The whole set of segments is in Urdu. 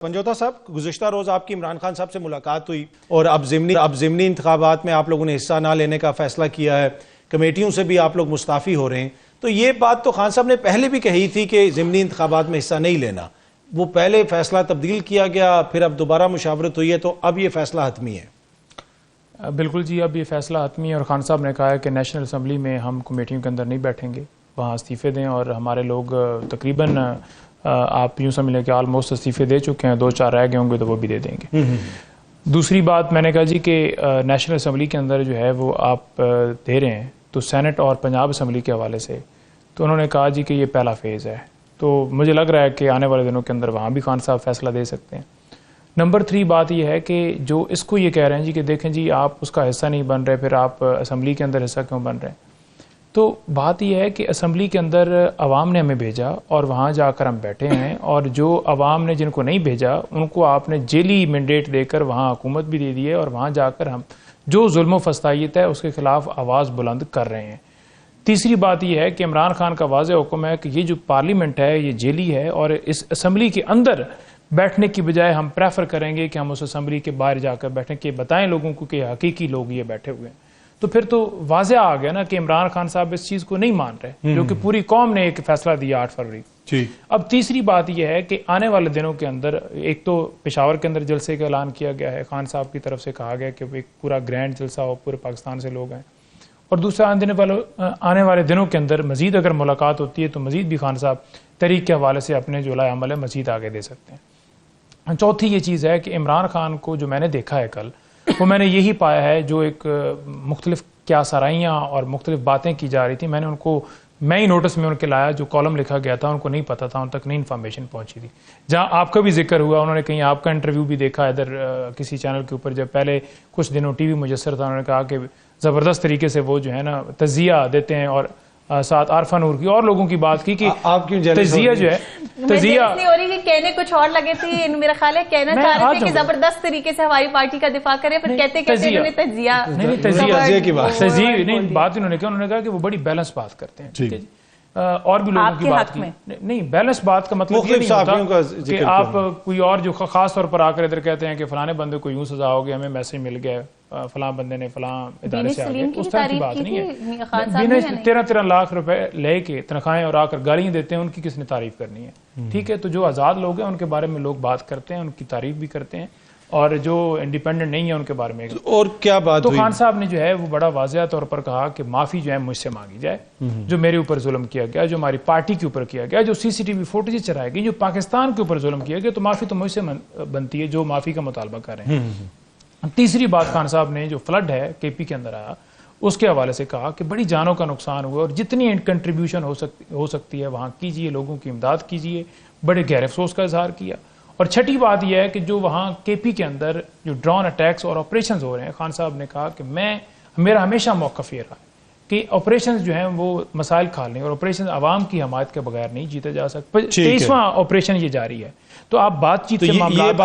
پنجوتا صاحب، گزشتہ روز آپ کی عمران خان صاحب سے ملاقات ہوئی اور اب ضمنی انتخابات میں آپ لوگوں نے حصہ نہ لینے کا فیصلہ کیا ہے، کمیٹیوں سے بھی آپ لوگ مستعفی ہو رہے ہیں. تو یہ بات تو خان صاحب نے پہلے بھی کہی تھی کہ ضمنی انتخابات میں حصہ نہیں لینا. وہ پہلے فیصلہ تبدیل کیا گیا، پھر اب دوبارہ مشاورت ہوئی ہے، تو اب یہ فیصلہ حتمی ہے. بالکل جی، اب یہ فیصلہ حتمی ہے اور خان صاحب نے کہا ہے کہ نیشنل اسمبلی میں ہم کمیٹیوں کے اندر نہیں بیٹھیں گے، وہاں استعفے دیں. اور ہمارے لوگ تقریباً آپ یوں سمجھ لیں کہ آلموسٹ استعفے دے چکے ہیں، 2-4 رہ گئے ہوں گے تو وہ بھی دے دیں گے. دوسری بات میں نے کہا جی کہ نیشنل اسمبلی کے اندر جو ہے وہ آپ دے رہے ہیں تو سینٹ اور پنجاب اسمبلی کے حوالے سے، تو انہوں نے کہا جی کہ یہ پہلا فیز ہے. تو مجھے لگ رہا ہے کہ آنے والے دنوں کے اندر وہاں بھی خان صاحب فیصلہ دے سکتے ہیں. نمبر 3 بات یہ ہے کہ جو اس کو یہ کہہ رہے ہیں جی کہ دیکھیں جی آپ اس کا حصہ نہیں بن رہے، پھر آپ اسمبلی کے اندر حصہ کیوں بن رہے ہیں. تو بات یہ ہے کہ اسمبلی کے اندر عوام نے ہمیں بھیجا اور وہاں جا کر ہم بیٹھے ہیں، اور جو عوام نے جن کو نہیں بھیجا ان کو آپ نے جیلی مینڈیٹ دے کر وہاں حکومت بھی دے دی ہے، اور وہاں جا کر ہم جو ظلم و فسطائیت ہے اس کے خلاف آواز بلند کر رہے ہیں. تیسری بات یہ ہے کہ عمران خان کا واضح حکم ہے کہ یہ جو پارلیمنٹ ہے یہ جیلی ہے، اور اس اسمبلی کے اندر بیٹھنے کی بجائے ہم پریفر کریں گے کہ ہم اس اسمبلی کے باہر جا کر بیٹھیں، کہ بتائیں لوگوں کو کہ حقیقی لوگ یہ بیٹھے ہوئے ہیں. تو پھر تو واضح آ گیا نا کہ عمران خان صاحب اس چیز کو نہیں مان رہے، جو کہ پوری قوم نے ایک فیصلہ دیا 8 فروری. اب تیسری بات یہ ہے کہ آنے والے دنوں کے اندر ایک تو پشاور کے اندر جلسے کا اعلان کیا گیا ہے، خان صاحب کی طرف سے کہا گیا کہ ایک پورا گرینڈ جلسہ ہو، پورے پاکستان سے لوگ ہیں. اور دوسرا آنے والے دنوں کے اندر مزید اگر ملاقات ہوتی ہے تو مزید بھی خان صاحب تحریک کے حوالے سے اپنے جو لائے عمل ہے مزید آگے دے سکتے ہیں. چوتھی یہ چیز ہے کہ عمران خان کو جو میں نے دیکھا ہے کل، وہ میں نے یہی پایا ہے جو ایک مختلف کیا سرائیاں اور مختلف باتیں کی جا رہی تھیں، میں نے ان کو ہی نوٹس میں ان کے لایا. جو کالم لکھا گیا تھا ان کو نہیں پتا تھا، ان تک نہیں انفارمیشن پہنچی تھی. جہاں آپ کا بھی ذکر ہوا، انہوں نے کہیں آپ کا انٹرویو بھی دیکھا ادھر کسی چینل کے اوپر، جب پہلے کچھ دنوں ٹی وی میسر تھا، انہوں نے کہا کہ زبردست طریقے سے وہ جو ہے نا تجزیہ دیتے ہیں، اور ساتھ عارفہ نور کی اور لوگوں کی بات کی کہ تجزیہ جو ہے تجزیہ نہیں ہو رہی کہ کہنے کچھ اور لگے تھے. میرا خیال ہے کہنا چاہ رہے تھے کہ زبردست طریقے سے ہماری پارٹی کا دفاع کرے، پھر کہتے انہوں نے تجزیہ کی بات انہوں نے کہا کہ وہ بڑی بیلنس بات کرتے ہیں. ٹھیک ہے جی، اور بھی لوگوں کی بات کی نہیں. بیلنس بات کا مطلب یہ نہیں ہوتا کہ آپ کوئی اور جو خاص طور پر آ کر ادھر کہتے ہیں کہ فلانے بندے کو یوں سزا ہو گیا، ہمیں میسج مل گیا، فلاں بندے نے فلاں ادارے سے آگے، اس طرح کی بات نہیں ہے. 13 لاکھ روپے لے کے تنخواہیں اور آ کر گالیاں دیتے ہیں، ان کی کس نے تعریف کرنی ہے. ٹھیک ہے، تو جو آزاد لوگ ہیں ان کے بارے میں لوگ بات کرتے ہیں، ان کی تعریف بھی کرتے ہیں، اور جو انڈیپینڈنٹ نہیں ہے ان کے بارے میں. اور کیا بات تو خان صاحب نے جو ہے وہ بڑا واضح طور پر کہا کہ معافی جو ہے مجھ سے مانگی جائے، جو میرے اوپر ظلم کیا گیا، جو ہماری پارٹی کے اوپر کیا گیا، جو CCTV فوٹیج چلائے گئی، جو پاکستان کے اوپر ظلم کیا گیا، تو معافی تو مجھ سے بنتی ہے جو معافی کا مطالبہ کر رہے ہیں. تیسری بات خان صاحب نے جو فلڈ ہے KP کے اندر آیا اس کے حوالے سے کہا کہ بڑی جانوں کا نقصان ہوا، اور جتنی کنٹریبیوشن ہو سکتی ہے وہاں کیجیے، لوگوں کی امداد کیجیے. بڑے گہرے افسوس کا اظہار کیا. اور چھٹی بات یہ ہے کہ جو وہاں KP کے اندر جو ڈرون اٹیکس اور آپریشنز ہو رہے ہیں، خان صاحب نے کہا کہ میرا ہمیشہ موقف یہ رہا کہ آپریشنز جو ہیں وہ مسائل کھال لیں، اور آپریشن عوام کی حمایت کے بغیر نہیں جیتا جا سکتا. 23واں آپریشن یہ جاری ہے، تو آپ بات چیت سے معاملات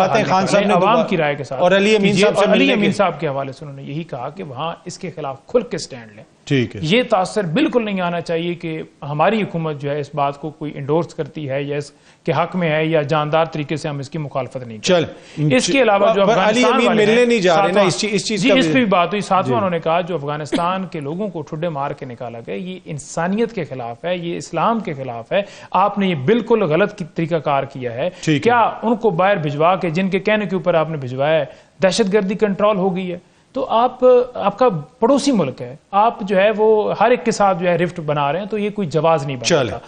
عوام کی رائے کے ساتھ. اور علی امین صاحب کے حوالے سے انہوں نے یہی کہا کہ وہاں اس کے خلاف کھل کے سٹینڈ لیں. یہ تاثر بالکل نہیں آنا چاہیے کہ ہماری حکومت جو ہے اس بات کو کوئی انڈورس کرتی ہے یا اس کے حق میں ہے، یا جاندار طریقے سے ہم اس کی مخالفت نہیں کرتے. اس کے علاوہ جو افغانستان والے جی اس پہ بھی بات ہوئی. 7واں انہوں نے کہا جو افغانستان کے لوگوں کو ٹھڈے مار کے نکالا گیا، یہ انسانیت کے خلاف ہے، یہ اسلام کے خلاف ہے. آپ نے یہ بالکل غلط طریقہ کار کیا ہے. کیا ان کو باہر بھجوا کے، جن کے کہنے کے اوپر آپ نے بھجوایا ہے، دہشت گردی کنٹرول ہو گئی ہے؟ تو آپ کا پڑوسی ملک ہے، آپ جو ہے وہ ہر ایک کے ساتھ جو ہے رفٹ بنا رہے ہیں، تو یہ کوئی جواز نہیں بنتا.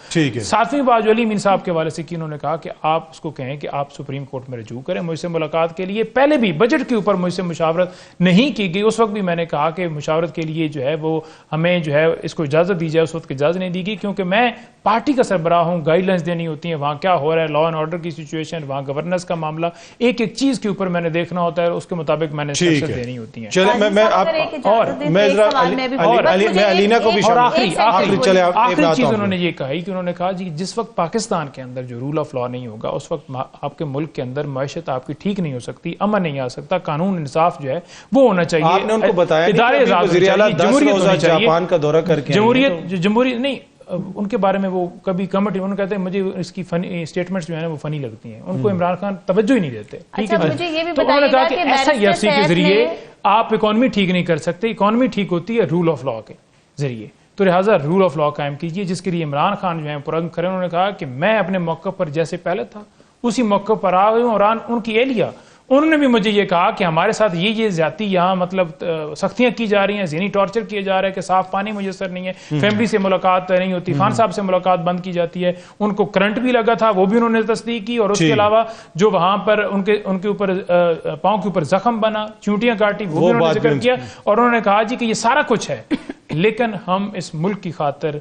7ویں بات جو علی امین صاحب کے حوالے سے کی، انہوں نے کہا کہ آپ اس کو کہیں کہ آپ سپریم کورٹ میں رجوع کریں مجھ سے ملاقات کے لیے. پہلے بھی بجٹ کے اوپر مجھ سے مشاورت نہیں کی گئی، اس وقت بھی میں نے کہا کہ مشاورت کے لیے جو ہے وہ ہمیں جو ہے اس کو اجازت دی جائے، اس وقت اجازت نہیں دی گئی، کیونکہ میں پارٹی کا سربراہ ہوں، گائیڈ لائنس دینی ہوتی ہیں وہاں کیا ہو رہا ہے، لا اینڈ آرڈر کی سچویشن، وہاں گورننس کا معاملہ، ایک ایک چیز کے اوپر میں نے دیکھنا ہوتا ہے، اس کے مطابق میں نے انسٹرکشن دینی ہوتی ہیں. آخری چیز انہوں نے یہ کہی کہ انہوں نے کہا جی جس وقت پاکستان کے اندر جو رول آف لا نہیں ہوگا، اس وقت آپ کے ملک کے اندر معیشت آپ کی ٹھیک نہیں ہو سکتی، امن نہیں آ سکتا، قانون انصاف جو ہے وہ ہونا چاہیے. آپ نے ان کو بتایا ادارے جمہوریت ہونی چاہیے. جمہوریت نہیں ان کے بارے میں وہ کبھی کمیٹی انہوں نے کہتے ہیں مجھے اس کی فنی اسٹیٹمنٹس جو ہیں وہ فنی لگتی ہیں, ان کو عمران خان توجہ ہی نہیں دیتے. ٹھیک ہے, تو انہوں نے کہا کہ ایسا EFC کے ذریعے آپ اکانومی ٹھیک نہیں کر سکتے, اکانومی ٹھیک ہوتی ہے رول آف لا کے ذریعے, تو لہٰذا رول آف لا قائم کیجیے, جس کے لیے عمران خان جو ہیں پرنگ کرے. انہوں نے کہا کہ میں اپنے موقع پر جیسے پہلے تھا اسی موقع پر آ گئی ہوں, اور ان کی اہلیہ انہوں نے بھی مجھے یہ کہا کہ ہمارے ساتھ یہ زیادتی یہاں مطلب سختیاں کی جا رہی ہیں, ذہنی ٹارچر کیے جا رہے ہیں کہ صاف پانی میسر نہیں ہے, فیملی سے ملاقات نہیں ہوتی, خان صاحب سے ملاقات بند کی جاتی ہے. ان کو کرنٹ بھی لگا تھا, وہ بھی انہوں نے تصدیق کی, اور اس کے علاوہ جو وہاں پر ان کے اوپر پاؤں کے اوپر زخم بنا, چونٹیاں کاٹی, وہ بھی انہوں نے ذکر کیا. اور انہوں نے کہا جی کہ یہ سارا کچھ ہے, لیکن ہم اس ملک کی خاطر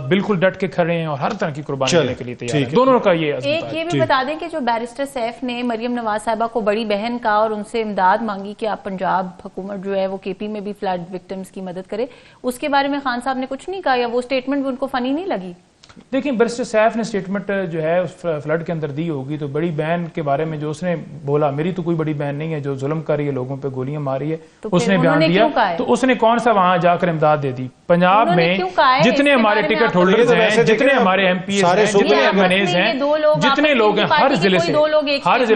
بالکل ڈٹ کے کھڑے ہیں اور ہر طرح کی قربانی دینے کے لیے تیار ہیں. دونوں کا یہ یہ بھی بتا دیں کہ جو بیرسٹر سیف نے مریم نواز صاحبہ کو بڑی بہن کا اور ان سے امداد مانگی کہ آپ پنجاب حکومت جو ہے وہ KP میں بھی فلڈ وکٹمز کی مدد کرے, اس کے بارے میں خان صاحب نے کچھ نہیں کہا, یا وہ اسٹیٹمنٹ بھی ان کو فنی نہیں لگی؟ دیکھیں, بیرسٹر سیف نے اسٹیٹمنٹ جو ہے اس فلڈ کے اندر دی ہوگی, تو بڑی بہن کے بارے میں جو اس نے بولا, میری تو کوئی بڑی بہن نہیں ہے جو ظلم کر رہی ہے, لوگوں پہ گولیاں مار رہی ہے, اس نے بیان دیا. تو اس نے کون سا وہاں جا کر امداد دے دی؟ پنجاب میں جتنے ہمارے ٹکٹ ہولڈرز ہیں, جتنے ہمارے MPs ہیں, جتنے MNAs ہیں, جتنے لوگ ہیں, ہر ضلع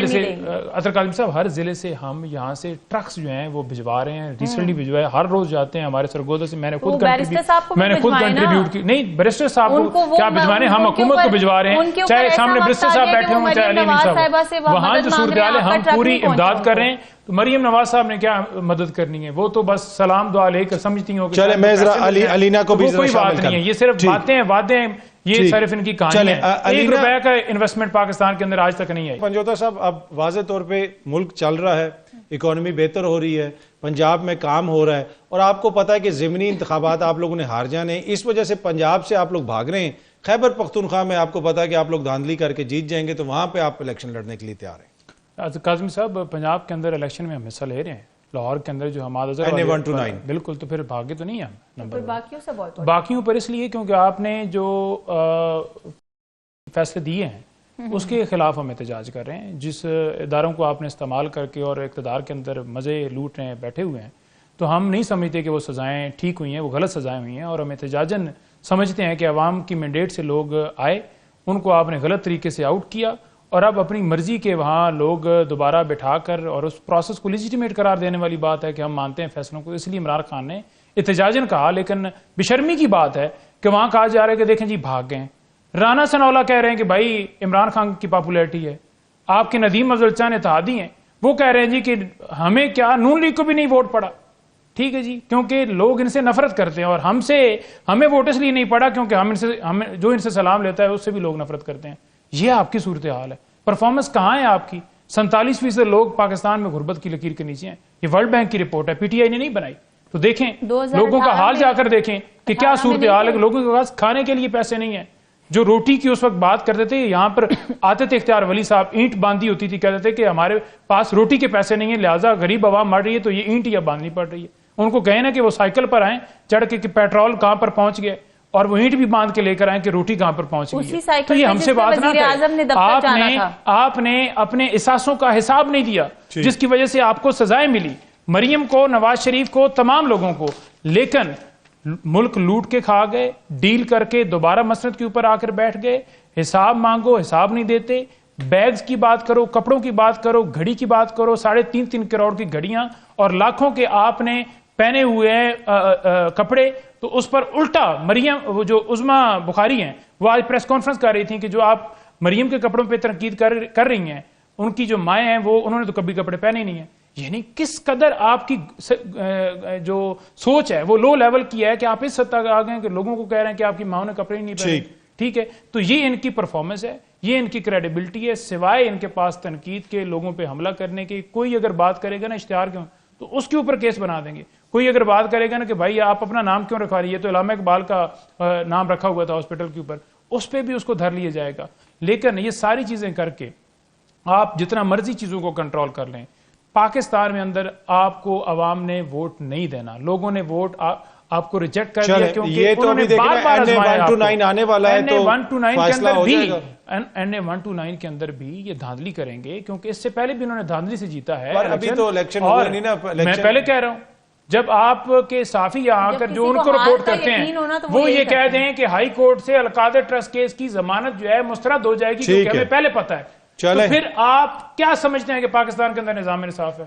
سے اطہر کاظمی صاحب, ہر ضلع سے ہم یہاں سے ٹرکس جو ہیں وہ بھجوا رہے ہیں, ریسنٹلی بھجوائے, ہر روز جاتے ہیں ہمارے سرگودا سے. میں نے خود کنٹریبیوٹ کی. نہیں, بیرسٹر صاحب کو کیا بھجوانے, ہم حکومت کو بھجوا رہے ہیں, چاہے سامنے بیرسٹر صاحب بیٹھے ہوں, چاہے علی امین صاحب, وہاں جو صورتحال ہے ہم پوری امداد کر رہیں. تو مریم نواز صاحب نے کیا مدد کرنی ہے, وہ تو بس سلام دعا لے کر سمجھتی ہوں. چلے میں ذرا علینا کو بھی کوئی بات نہیں ہے, یہ صرف باتیں وعدے, یہ صرف ان کی کہانی ہے. 1 روپے کا انویسٹمنٹ پاکستان کے اندر آج تک نہیں ہے. پنجوتا صاحب, اب واضح طور پہ ملک چل رہا ہے, اکانومی بہتر ہو رہی ہے, پنجاب میں کام ہو رہا ہے, اور آپ کو پتا ہے کہ ضمنی انتخابات آپ لوگوں نے ہار جانے, اس وجہ سے پنجاب سے آپ لوگ بھاگ رہے ہیں. خیبر پختونخوا میں آپ کو پتا ہے کہ آپ لوگ دھاندلی کر کے جیت جائیں گے, تو وہاں پہ آپ الیکشن لڑنے کے لیے تیار ہیں. کاظمی صاحب, پنجاب کے اندر الیکشن میں ہم حصہ لے رہے ہیں, لاہور کے اندر جو حماد اظہر بالکل, تو پھر بھاگے تو نہیں ہم باقیوں پر, اس لیے کیونکہ آپ نے جو فیصلے دیے ہیں اس کے خلاف ہم احتجاج کر رہے ہیں. جس اداروں کو آپ نے استعمال کر کے اور اقتدار کے اندر مزے لوٹ رہے ہیں, بیٹھے ہوئے ہیں, تو ہم نہیں سمجھتے کہ وہ سزائیں ٹھیک ہوئی ہیں, وہ غلط سزائیں ہوئی ہیں. اور ہم احتجاجاً سمجھتے ہیں کہ عوام کی مینڈیٹ سے لوگ آئے, ان کو آپ نے غلط طریقے سے آؤٹ کیا, اور اب اپنی مرضی کے وہاں لوگ دوبارہ بٹھا کر, اور اس پروسیس کو لیجیٹیمیٹ قرار دینے والی بات ہے کہ ہم مانتے ہیں فیصلوں کو. اس لیے عمران خان نے احتجاجاً کہا, لیکن بشرمی کی بات ہے کہ وہاں کہا جا رہا ہے کہ دیکھیں جی بھاگ گئے. رانا ثناءاللہ کہہ رہے ہیں کہ بھائی عمران خان کی پاپولیرٹی ہے, آپ کے ندیم افضل چاند اتحادی ہیں, وہ کہہ رہے ہیں جی کہ ہمیں کیا, نون لیگ کو بھی نہیں ووٹ پڑا. ٹھیک ہے جی, کیونکہ لوگ ان سے نفرت کرتے ہیں, اور ہمیں ووٹ اس لیے نہیں پڑا کیونکہ جو ان سے سلام لیتا ہے اس سے بھی لوگ نفرت کرتے ہیں. یہ آپ کی صورتحال ہے. پرفارمنس کہاں ہے آپ کی؟ 47% لوگ پاکستان میں غربت کی لکیر کے نیچے ہیں. یہ ورلڈ بینک کی رپورٹ ہے, PTI نے نہیں بنائی. تو دیکھیں لوگوں کا حال جا کر دیکھیں کہ کیا صورتحال ہے. لوگوں کے پاس کھانے کے لیے پیسے نہیں ہیں. جو روٹی کی اس وقت بات کرتے تھے, یہاں پر آتے تھے اختیار ولی صاحب, اینٹ باندھی ہوتی تھی, کہتے تھے کہ ہمارے پاس روٹی کے پیسے نہیں ہیں, لہٰذا غریب عوام مر رہی ہے تو یہ اینٹ یا باندھنی پڑ رہی ہے. ان کو کہیں نا کہ وہ سائیکل پر آئیں چڑھ کے کہ پیٹرول کہاں پر پہنچ گئے, اور وہ اینٹ بھی باندھ کے لے کر آئیں کہ روٹی کہاں پر پہنچ گئی. تو یہ ہم سے بات نہ کریں. آپ نے اپنے احساسوں کا حساب نہیں دیا, جس کی وجہ سے آپ کو سزائیں ملی, مریم کو, نواز شریف کو, تمام لوگوں کو. لیکن ملک لوٹ کے کھا گئے, ڈیل کر کے دوبارہ مسند کے اوپر آ کر بیٹھ گئے. حساب مانگو, حساب نہیں دیتے. بیگز کی بات کرو, کپڑوں کی بات کرو, گھڑی کی بات کرو, 3.5 کروڑ کی گھڑیاں اور لاکھوں کے آپ نے پہنے ہوئے ہیں کپڑے. تو اس پر الٹا مریم, وہ جو عظما بخاری ہیں, وہ آج پریس کانفرنس کر رہی تھیں کہ جو آپ مریم کے کپڑوں پہ تنقید کر رہی ہیں, ان کی جو مائیں ہیں وہ انہوں نے تو کبھی کپڑے پہنے نہیں ہیں. یعنی کس قدر آپ کی جو سوچ ہے وہ لو لیول کی ہے کہ آپ اس حد تک آ گئے کہ لوگوں کو کہہ رہے ہیں کہ آپ کی ماں نے کپڑے نہیں پہنے. ٹھیک ہے, تو یہ ان کی پرفارمنس ہے, یہ ان کی کریڈیبلٹی ہے. سوائے ان کے پاس تنقید کے, لوگوں پہ حملہ کرنے کے, کوئی اگر بات کرے گا نا اشتہار کیوں, تو اس کے اوپر کیس بنا دیں گے. کوئی اگر بات کرے گا نا کہ بھائی آپ اپنا نام کیوں رکھا رہی ہے, تو علامہ اقبال کا نام رکھا ہوا تھا ہاسپٹل کے اوپر, اس پہ بھی اس کو دھر لیا جائے گا. لیکن یہ ساری چیزیں کر کے آپ جتنا مرضی چیزوں کو کنٹرول کر لیں, پاکستان میں اندر آپ کو عوام نے ووٹ نہیں دینا. لوگوں نے ووٹ آپ کو ریجیکٹ کر دیا, کیونکہ انہوں نے بار بار آزمایا. آنے والا ہے تو فیصلہ ہو جائے گا. NA-129 کے اندر بھی یہ دھاندلی کریں گے, کیونکہ اس سے پہلے بھی انہوں نے دھاندلی سے جیتا ہے. ابھی تو الیکشن ہوا نہیں نا. میں پہلے کہہ رہا ہوں جب آپ کے صحافی یہاں آ کر جو ان کو رپورٹ کرتے ہیں وہ یہ کہہ دیں کہ ہائی کورٹ سے القادر ٹرسٹ کیس کی ضمانت جو ہے مسترد ہو جائے گی کیونکہ ہمیں پہلے پتا ہے، تو پھر آپ کیا سمجھتے ہیں کہ پاکستان کے اندر نظام انصاف ہے؟